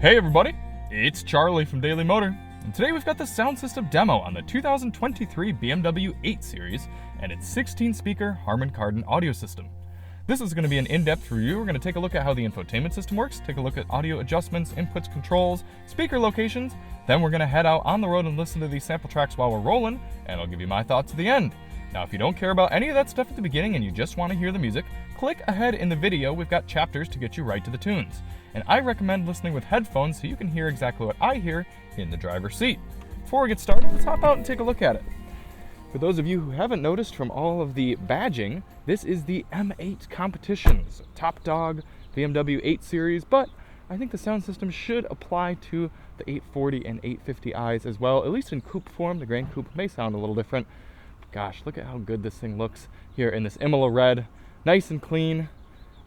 Hey everybody, it's Charlie from Daily Motor, and today we've got the sound system demo on the 2023 BMW 8 Series and its 16-speaker Harman Kardon audio system. This is going to be an in-depth review. We're going to take a look at how the infotainment system works, take a look at audio adjustments, inputs, controls, speaker locations, then we're going to head out on the road and listen to these sample tracks while we're rolling, and I'll give you my thoughts at the end. Now, if you don't care about any of that stuff at the beginning and you just want to hear the music, click ahead in the video. We've got chapters to get you right to the tunes. And I recommend listening with headphones so you can hear exactly what I hear in the driver's seat. Before we get started, let's hop out and take a look at it. For those of you who haven't noticed from all of the badging, this is the M8 Competitions, top dog BMW 8 Series, but I think the sound system should apply to the 840 and 850i's as well, at least in coupe form. The Grand Coupe may sound a little different. Gosh, look at how good this thing looks here in this Imola red. Nice and clean.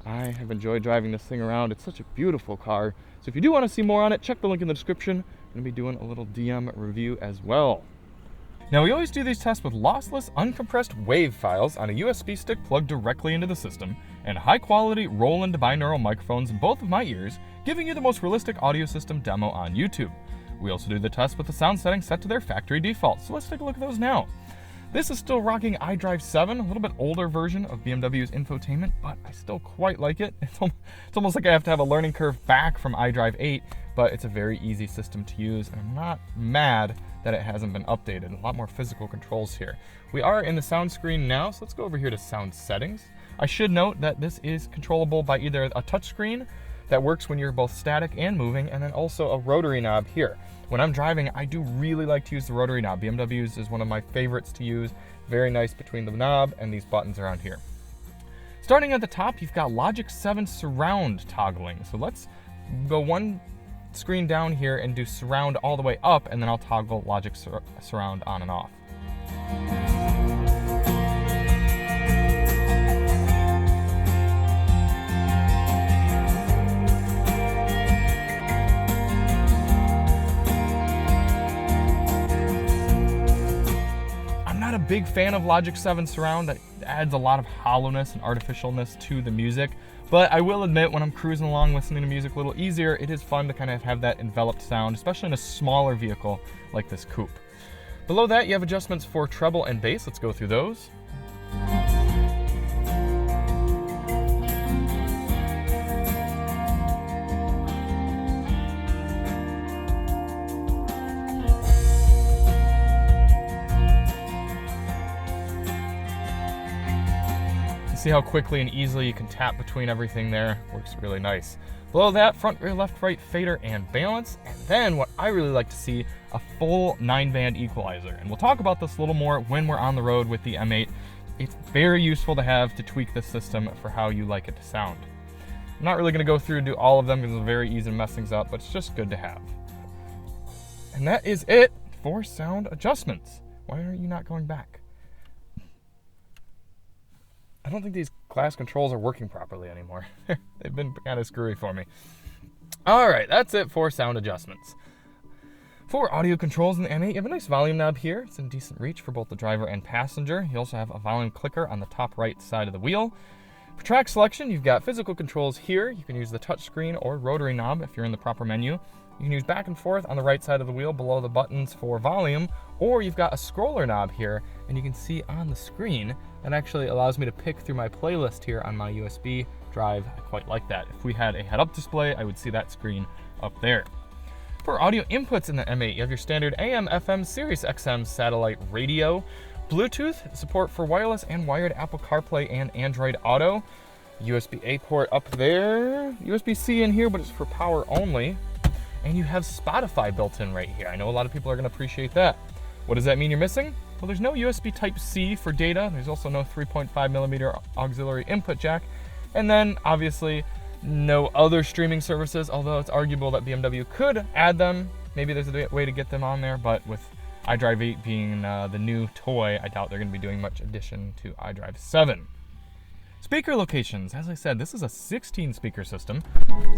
I have enjoyed driving this thing around. It's such a beautiful car. So if you do want to see more on it, check the link in the description. I'm going to be doing a little DM review as well. Now, we always do these tests with lossless, uncompressed WAV files on a USB stick plugged directly into the system, and high-quality Roland binaural microphones in both of my ears, giving you the most realistic audio system demo on YouTube. We also do the test with the sound settings set to their factory default, so let's take a look at those now. This is still rocking iDrive 7, a little bit older version of BMW's Infotainment, but I still quite like it. It's almost like I have to have a learning curve back from iDrive 8, but it's a very easy system to use, and I'm not mad that it hasn't been updated. A lot more physical controls here. We are in the sound screen now, so let's go over here to sound settings. I should note that this is controllable by either a touchscreen that works when you're both static and moving, and then also a rotary knob here. When I'm driving, I do really like to use the rotary knob. BMW's is one of my favorites to use. Very nice between the knob and these buttons around here. Starting at the top, you've got Logic 7 surround toggling. So let's go one screen down here and do surround all the way up, and then I'll toggle Logic surround on and off. Not a big fan of Logic 7 surround. That adds a lot of hollowness and artificialness to the music, but I will admit, when I'm cruising along listening to music a little easier, it is fun to kind of have that enveloped sound, especially in a smaller vehicle like this coupe. Below that, you have adjustments for treble and bass. Let's go through those. See how quickly and easily you can tap between everything there. Works really nice. Below that, front, rear, left, right, fader, and balance. And then what I really like to see, a full 9-band equalizer. And we'll talk about this a little more when we're on the road with the M8. It's very useful to have to tweak the system for how you like it to sound. I'm not really gonna go through and do all of them because it's very easy to mess things up, but it's just good to have. And that is it for sound adjustments. Why are you not going back? I don't think these glass controls are working properly anymore. They've been kind of screwy for me. All right, that's it for sound adjustments. For audio controls in the M8, you have a nice volume knob here. It's in decent reach for both the driver and passenger. You also have a volume clicker on the top right side of the wheel. For track selection, you've got physical controls here. You can use the touchscreen or rotary knob if you're in the proper menu. You can use back and forth on the right side of the wheel below the buttons for volume, or you've got a scroller knob here, and you can see on the screen that actually allows me to pick through my playlist here on my USB drive. I quite like that. If we had a head-up display, I would see that screen up there. For audio inputs in the M8, you have your standard AM, FM, Sirius XM satellite radio, Bluetooth, support for wireless and wired Apple CarPlay and Android Auto, USB-A port up there, USB-C in here, but it's for power only. And you have Spotify built in right here. I know a lot of people are going to appreciate that. What does that mean you're missing? Well, there's no USB Type-C for data. There's also no 3.5mm auxiliary input jack. And then, obviously, no other streaming services, although it's arguable that BMW could add them. Maybe there's a way to get them on there, but with iDrive 8 being the new toy, I doubt they're going to be doing much addition to iDrive 7. Speaker locations. As I said, this is a 16-speaker system.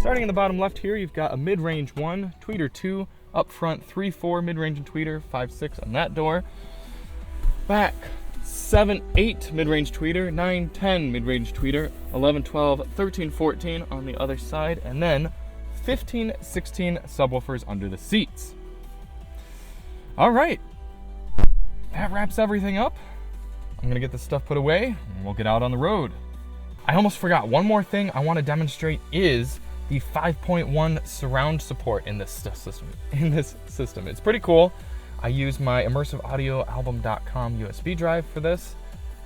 Starting in the bottom left here, you've got a mid-range 1, tweeter 2, up front 3-4, mid-range and tweeter, 5-6 on that door. Back 7-8 mid-range tweeter, 9-10 mid-range tweeter, 11-12, 13-14 on the other side, and then 15, 16 subwoofers under the seats. All right, that wraps everything up. I'm gonna get this stuff put away and we'll get out on the road. I almost forgot, one more thing I wanna demonstrate is the 5.1 surround support in this system. It's pretty cool. I use my immersiveaudioalbum.com USB drive for this.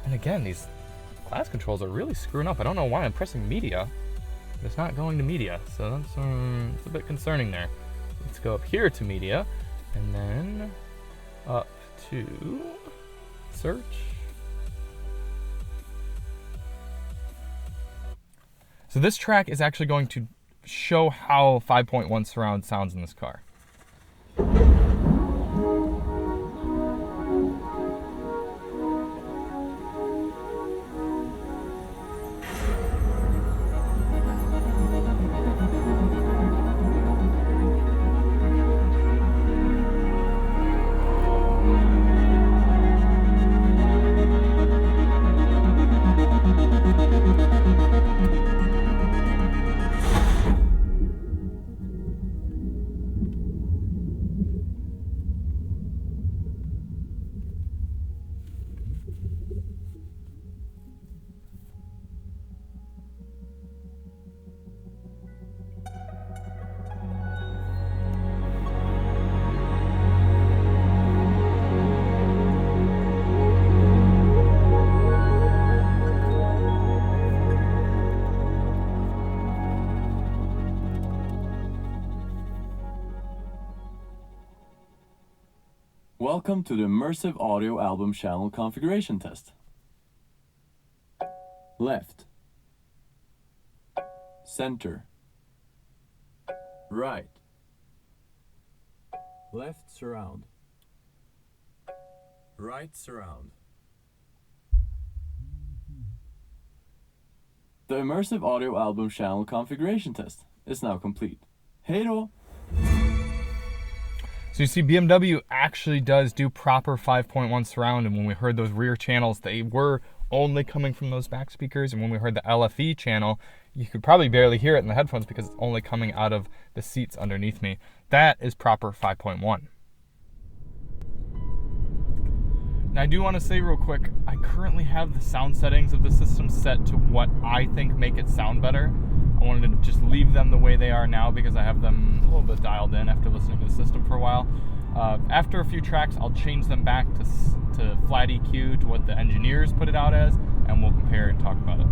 And again, these class controls are really screwing up. I don't know why I'm pressing media, but it's not going to media. So that's it's a bit concerning there. Let's go up here to media and then up to search. So this track is actually going to show how 5.1 surround sounds in this car. Welcome to the Immersive Audio Album Channel Configuration Test. Left. Center. Right. Left surround. Right surround. The Immersive Audio Album Channel Configuration Test is now complete. Hej då! So you see BMW actually does do proper 5.1 surround, and when we heard those rear channels, they were only coming from those back speakers, and when we heard the LFE channel, you could probably barely hear it in the headphones because it's only coming out of the seats underneath me. That is proper 5.1. Now I do want to say real quick, I currently have the sound settings of the system set to what I think make it sound better. I wanted to just leave them the way they are now because I have them a little bit dialed in after listening to the system for a while. After a few tracks, I'll change them back to flat EQ, to what the engineers put it out as, and we'll compare and talk about it.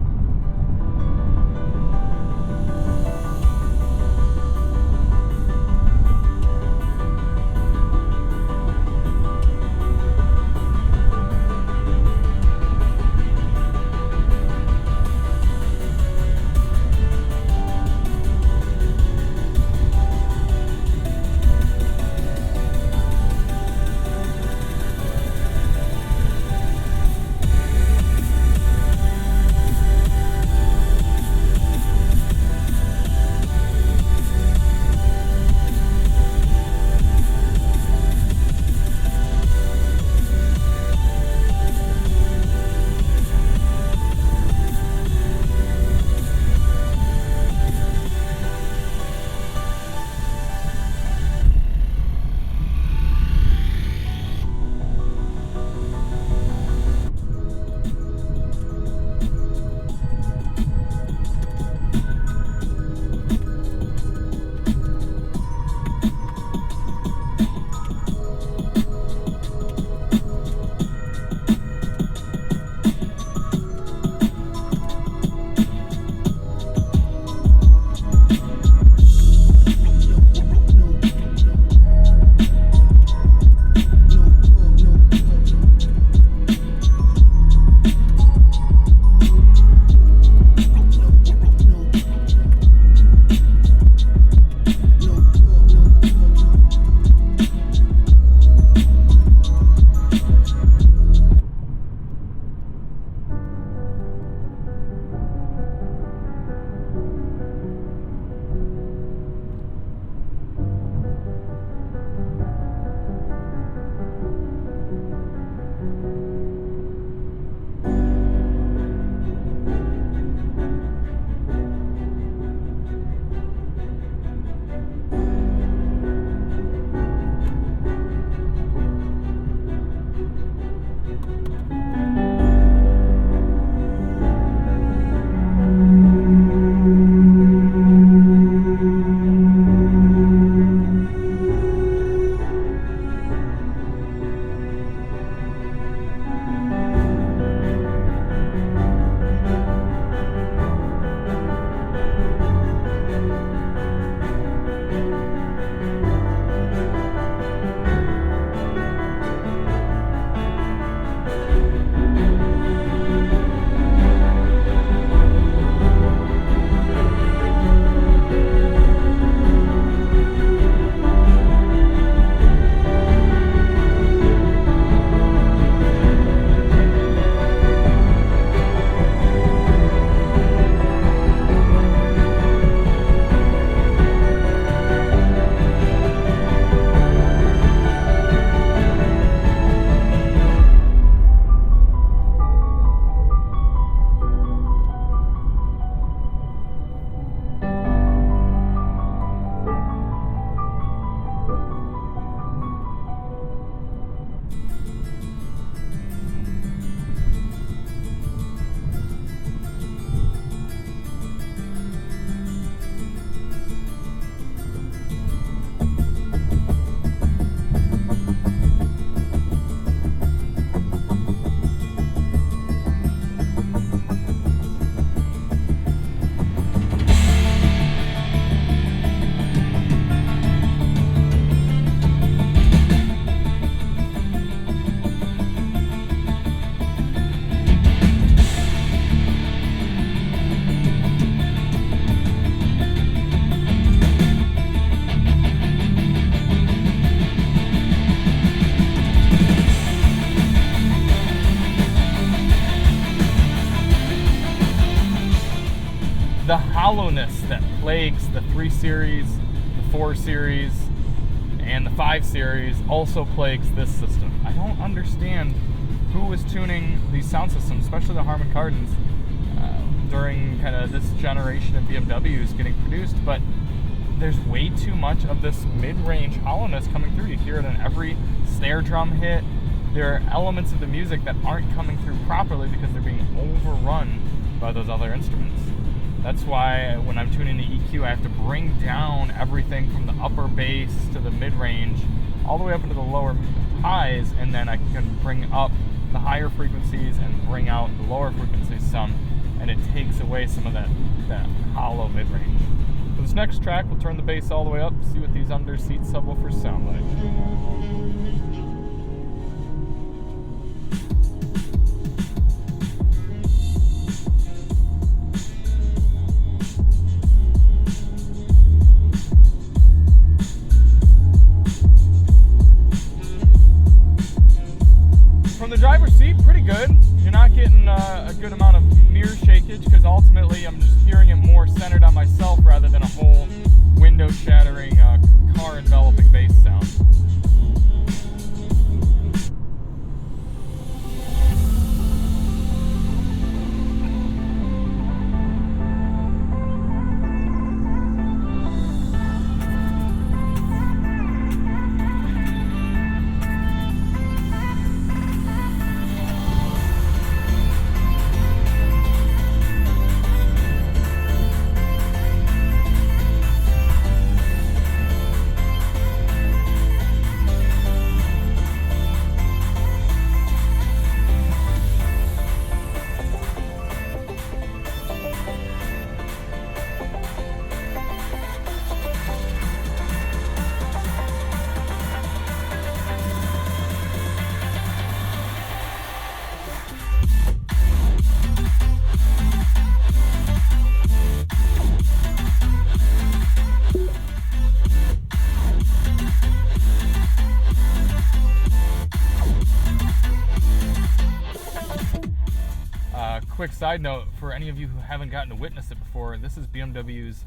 the 3 Series, the 4 Series, and the 5 Series also plagues this system. I don't understand who was tuning these sound systems, especially the Harman Kardons, during kind of this generation of BMWs getting produced, but there's way too much of this mid-range hollowness coming through. You hear it in every snare drum hit. There are elements of the music that aren't coming through properly because they're being overrun by those other instruments. That's why when I'm tuning the EQ, I have to bring down everything from the upper bass to the mid-range, all the way up into the lower highs, and then I can bring up the higher frequencies and bring out the lower frequencies some, and it takes away some of that hollow mid-range. For this next track, we'll turn the bass all the way up, see what these under-seat subwoofers sound like. From the driver's seat, pretty good. You're not getting a good amount of mirror shakeage because ultimately I'm just hearing it more centered on myself rather than a whole window shattering, car enveloping bass sound. Quick side note, for any of you who haven't gotten to witness it before, this is BMW's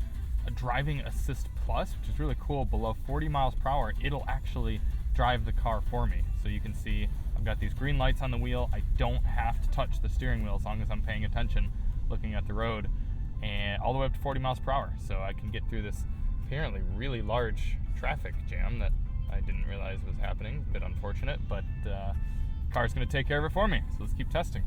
Driving Assist Plus, which is really cool. Below 40 miles per hour, it'll actually drive the car for me. So you can see I've got these green lights on the wheel. I don't have to touch the steering wheel as long as I'm paying attention, looking at the road, and all the way up to 40 miles per hour. So I can get through this apparently really large traffic jam that I didn't realize was happening. A bit unfortunate, but the car's going to take care of it for me. So let's keep testing.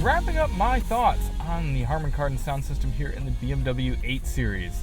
Wrapping up my thoughts on the Harman Kardon sound system here in the BMW 8 Series.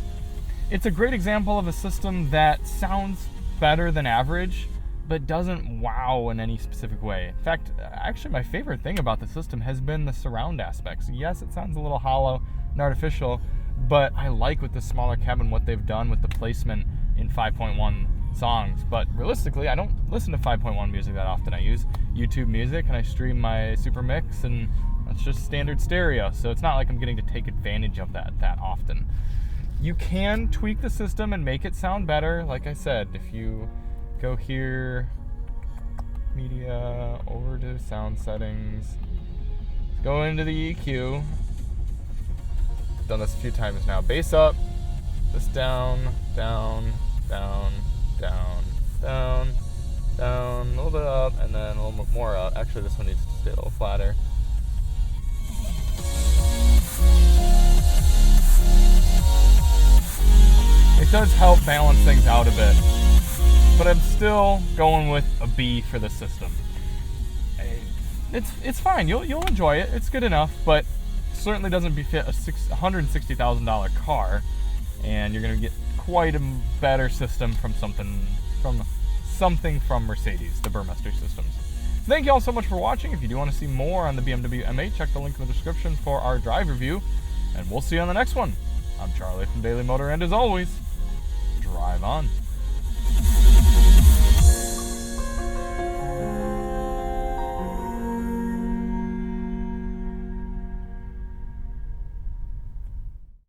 It's a great example of a system that sounds better than average, but doesn't wow in any specific way. In fact, actually my favorite thing about the system has been the surround aspects. Yes, it sounds a little hollow and artificial, but I like with the smaller cabin what they've done with the placement in 5.1 songs. But realistically, I don't listen to 5.1 music that often. I use YouTube Music and I stream my Super Mix, and that's just standard stereo, so it's not like I'm getting to take advantage of that often. You can tweak the system and make it sound better. Like I said, if you go here, media, over to sound settings, go into the EQ. Done this a few times now. Bass up, this down, down, down, down, down, down, a little bit up, and then a little bit more up. Actually, this one needs to stay a little flatter. It does help balance things out a bit, but I'm still going with a B for the system. It's fine. You'll enjoy it. It's good enough, but certainly doesn't befit a $160,000 car, and you're gonna get quite a better system from something from Mercedes, the Burmester systems. Thank you all so much for watching. If you do want to see more on the BMW M8, check the link in the description for our drive review, and we'll see you on the next one. I'm Charlie from Daily Motor, and as always, drive on.